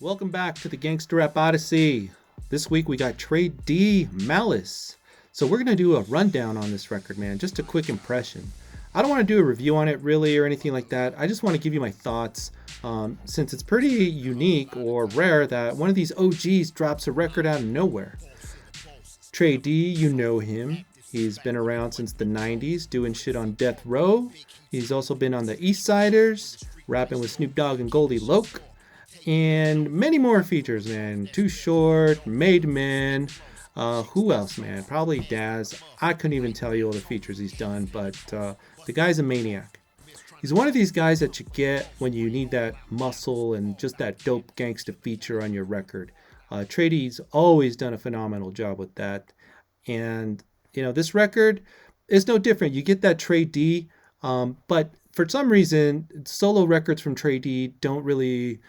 Welcome back to the Gangsta Rap Odyssey. This week we got Tray Deee, Malice. So we're gonna do a rundown on this record, man. Just a quick impression. I don't want to do a review on it really or anything like that. I just want to give you my thoughts, since it's pretty unique or rare that one of these OGs drops a record out of nowhere. Tray Deee, you know him. He's been around since the 90s doing shit on Death Row. He's also been on the East Siders, rapping with Snoop Dogg and Goldie Loc, and many more features, man. Too Short, Made Men, who else, man? Probably Daz. I couldn't even tell you all the features he's done, but the guy's a maniac. He's one of these guys that you get when you need that muscle and just that dope gangsta feature on your record. Tray Dee's always done a phenomenal job with that. And, this record is no different. You get that Tray Deee, but for some reason, solo records from Tray Deee don't really,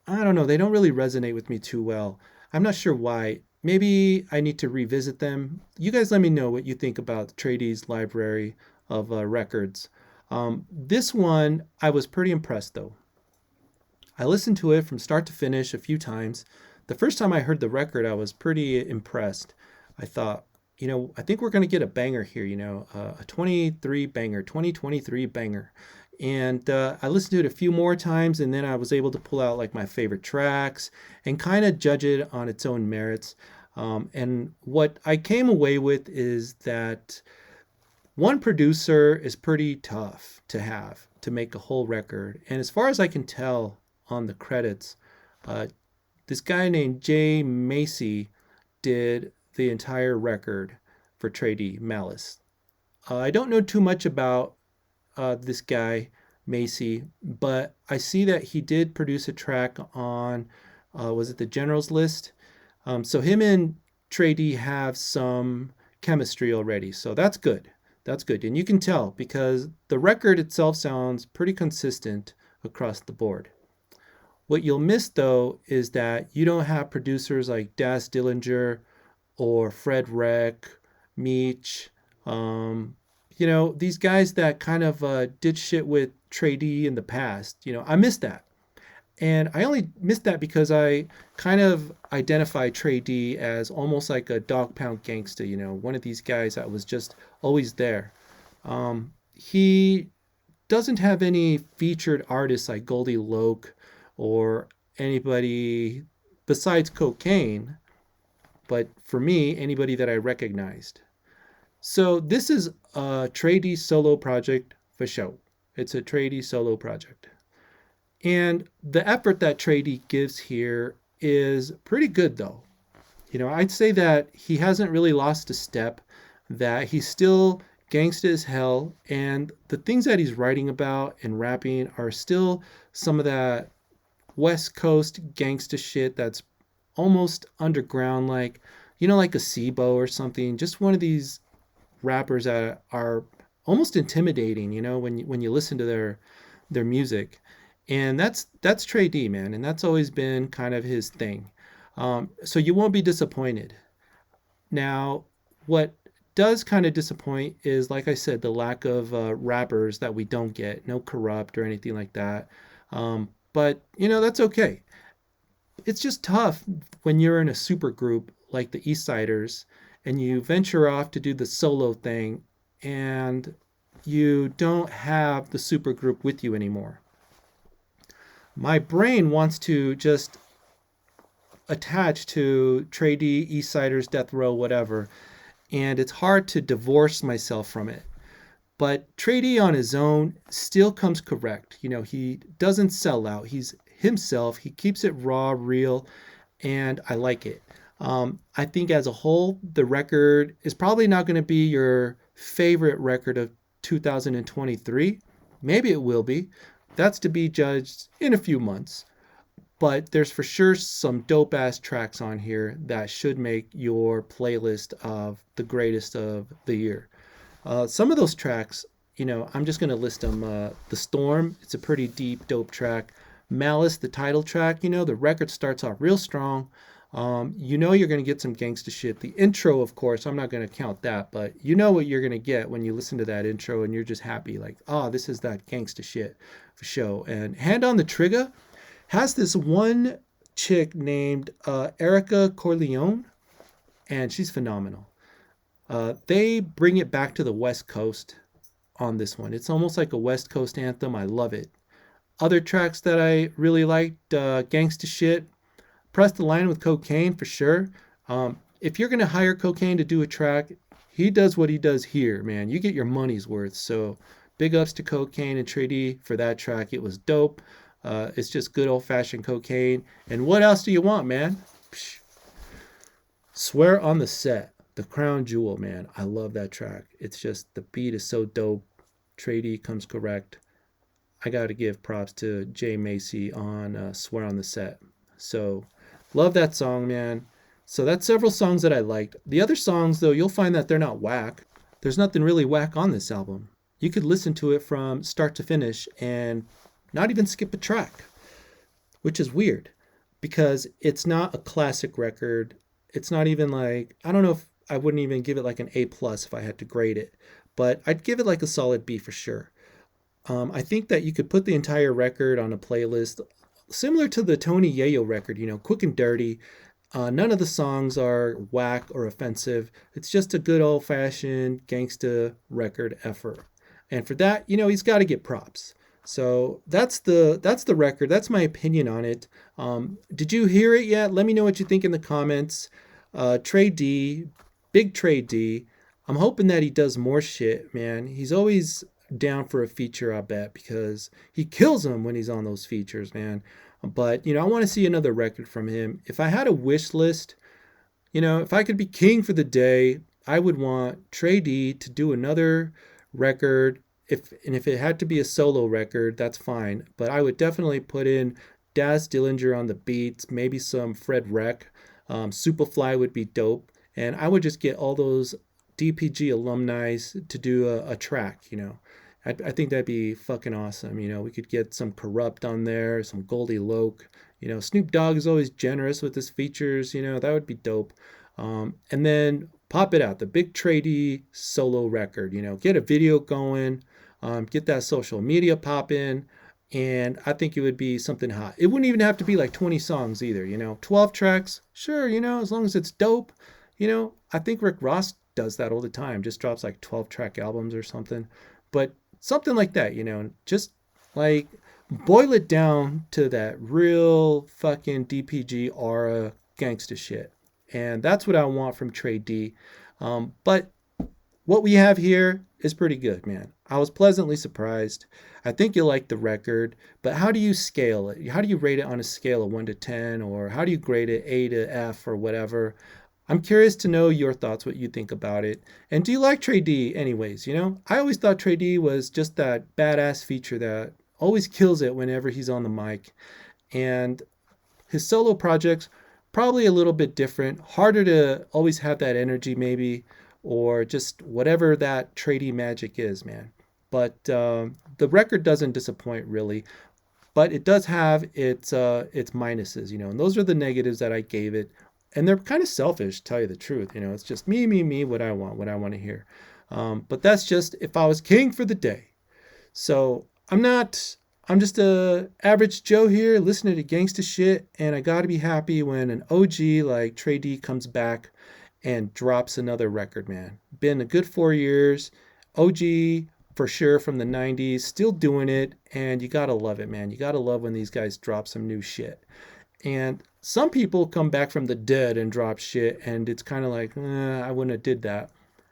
I don't know, they don't really resonate with me too well. I'm not sure why. Maybe I need to revisit them. You guys let me know what you think about Tray Dee's library of records. This one, I was pretty impressed though. I listened to it from start to finish a few times. The first time I heard the record, I was pretty impressed. I thought, I think we're going to get a banger here, a 23 banger, 2023 banger. And I listened to it a few more times, and then I was able to pull out like my favorite tracks and kind of judge it on its own merits. And what I came away with is that one producer is pretty tough to have to make a whole record. And as far as I can tell on the credits, this guy named Jay Macy did the entire record for Tray Deee, Malice. I don't know too much about this guy, Macy, but I see that he did produce a track on, was it the General's List? So him and Tray Deee have some chemistry already, so that's good. That's good. And you can tell because the record itself sounds pretty consistent across the board. What you'll miss though is that you don't have producers like Daz Dillinger or Fred Reck, Meech, these guys that kind of did shit with Tray Deee in the past. I miss that. And I only missed that because I kind of identify Tray Deee as almost like a dog pound gangsta, one of these guys that was just always there. He doesn't have any featured artists like Goldie Loc or anybody besides Cocaine, but for me, anybody that I recognized. So this is a Tray Deee solo project for show. It's a Tray Deee solo project. And the effort that Tray Deee gives here is pretty good though. I'd say that he hasn't really lost a step, that he's still gangsta as hell, and the things that he's writing about and rapping are still some of that West Coast gangsta shit that's almost underground, like a Sibo or something. Just one of these rappers that are almost intimidating, when you listen to their music. And that's Tray Deee, man, and that's always been kind of his thing. So you won't be disappointed. Now, what does kind of disappoint is, like I said, the lack of rappers that we don't get. No Corrupt or anything like that. But that's okay. It's just tough when you're in a super group like the East Siders and you venture off to do the solo thing and you don't have the super group with you anymore. My brain wants to just attach to Tray Deee, East Siders, Death Row, whatever, and it's hard to divorce myself from it. But Tray Deee on his own still comes correct. He doesn't sell out. He's himself. He keeps it raw, real, and I like it. I think as a whole, the record is probably not going to be your favorite record of 2023. Maybe it will be. That's to be judged in a few months. But there's for sure some dope ass tracks on here that should make your playlist of the greatest of the year. Some of those tracks, I'm just going to list them. The Storm, it's a pretty deep, dope track. Malice, the title track, the record starts off real strong. You're going to get some gangsta shit. The intro, of course, I'm not going to count that, but you know what you're going to get when you listen to that intro and you're just happy. Like, oh, this is that gangsta shit for show. And Hand on the Trigger has this one chick named Erica Corleone, and she's phenomenal. They bring it back to the West Coast on this one. It's almost like a West Coast anthem. I love it. Other tracks that I really liked, Gangsta Shit, Press the Line with Cocaine for sure. If you're going to hire Cocaine to do a track, he does what he does here, man. You get your money's worth. So big ups to Cocaine and Tray Deee for that track. It was dope. It's just good old fashioned Cocaine. And what else do you want, man? Psh, Swear on the Set, the crown jewel, man. I love that track. It's just the beat is so dope. Tray Deee comes correct. I got to give props to Jay Macy on Swear on the Set. So, love that song, man. So, that's several songs that I liked. The other songs, though, you'll find that they're not whack. There's nothing really whack on this album. You could listen to it from start to finish and not even skip a track, which is weird because it's not a classic record. It's not even like, I don't know if I wouldn't even give it like an A plus if I had to grade it, but I'd give it like a solid B for sure. I think that you could put the entire record on a playlist similar to the Tony Yayo record, quick and dirty. None of the songs are whack or offensive. It's just a good old fashioned gangsta record effort. And for that, he's got to get props. So that's the record. That's my opinion on it. Did you hear it yet? Let me know what you think in the comments. Tray Deee, big Tray Deee. I'm hoping that he does more shit, man. He's always down for a feature, I bet, because he kills them when he's on those features, man. But, I want to see another record from him. If I had a wish list, if I could be king for the day, I would want Tray Deee to do another record. If it had to be a solo record, that's fine. But I would definitely put in Daz Dillinger on the beats, maybe some Fred Wreck. Superfly would be dope. And I would just get all those DPG alumni to do a track, I think that'd be fucking awesome. We could get some Corrupt on there, some Goldie Loke. Snoop Dogg is always generous with his features. That would be dope. And then pop it out, the big Tray Deee solo record. Get a video going, get that social media popping, and I think it would be something hot. It wouldn't even have to be like 20 songs either. 12 tracks, sure. As long as it's dope. I think Rick Ross does that all the time. Just drops like 12-track albums or something. But something like that, just like boil it down to that real fucking DPG aura gangsta shit. And that's what I want from Tray Deee. But what we have here is pretty good, man. I was pleasantly surprised. I think you like the record, but how do you scale it? How do you rate it on a scale of 1 to 10, or how do you grade it A to F or whatever? I'm curious to know your thoughts, what you think about it. And do you like Tray Deee anyways? I always thought Tray Deee was just that badass feature that always kills it whenever he's on the mic. And his solo projects, probably a little bit different, harder to always have that energy maybe, or just whatever that Tray Deee magic is, man. But the record doesn't disappoint really. But it does have its minuses, and those are the negatives that I gave it. And they're kind of selfish, to tell you the truth. It's just me, me, me, what I want to hear. But that's just if I was king for the day. So I'm just a average Joe here listening to gangsta shit. And I got to be happy when an OG like Tray Deee comes back and drops another record, man. Been a good 4 years. OG for sure from the 90s, still doing it. And you got to love it, man. You got to love when these guys drop some new shit. And some people come back from the dead and drop shit, and it's kind of like, I wouldn't have did that.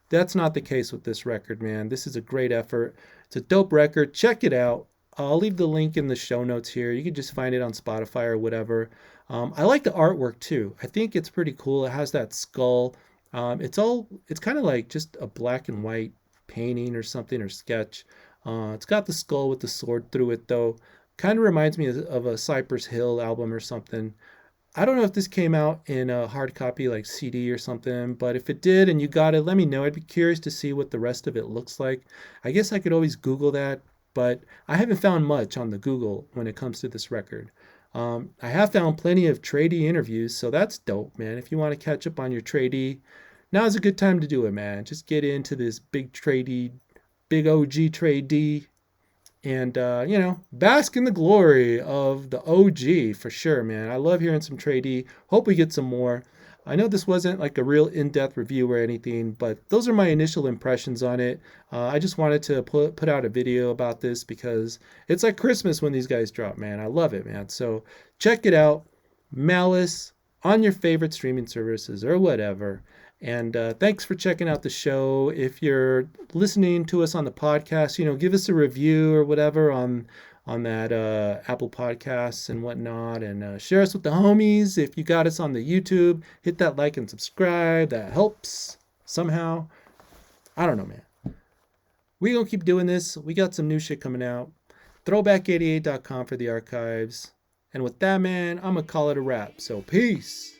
That's not the case with this record, man. This is a great effort. It's a dope record. Check it out. I'll leave the link in the show notes here. You can just find it on Spotify or whatever. I like the artwork too. I think it's pretty cool. It has that skull. It's kind of like just a black and white painting or something or sketch. It's got the skull with the sword through it though. Kind of reminds me of a Cypress Hill album or something. I don't know if this came out in a hard copy like CD or something, but if it did and you got it, let me know. I'd be curious to see what the rest of it looks like. I guess I could always Google that, but I haven't found much on the Google when it comes to this record. I have found plenty of Tray Deee interviews, so that's dope, man. If you want to catch up on your Tray Deee, now's a good time to do it, man. Just get into this big Tray Deee, big OG Tray Deee. and bask in the glory of the OG for sure, man. I love hearing some Tray Deee. Hope we get some more. I know this wasn't like a real in-depth review or anything, but those are my initial impressions on it. I just wanted to put out a video about this because it's like Christmas when these guys drop, man. I love it, man. So check it out. Malice on your favorite streaming services or whatever. And thanks for checking out the show. If you're listening to us on the podcast, give us a review or whatever on that Apple Podcasts and whatnot, and share us with the homies. If you got us on the YouTube, hit that like and subscribe. That helps somehow. I don't know, man. We gonna keep doing this. We got some new shit coming out. Throwback88.com for the archives. And with that, man, I'm gonna call it a wrap. So peace.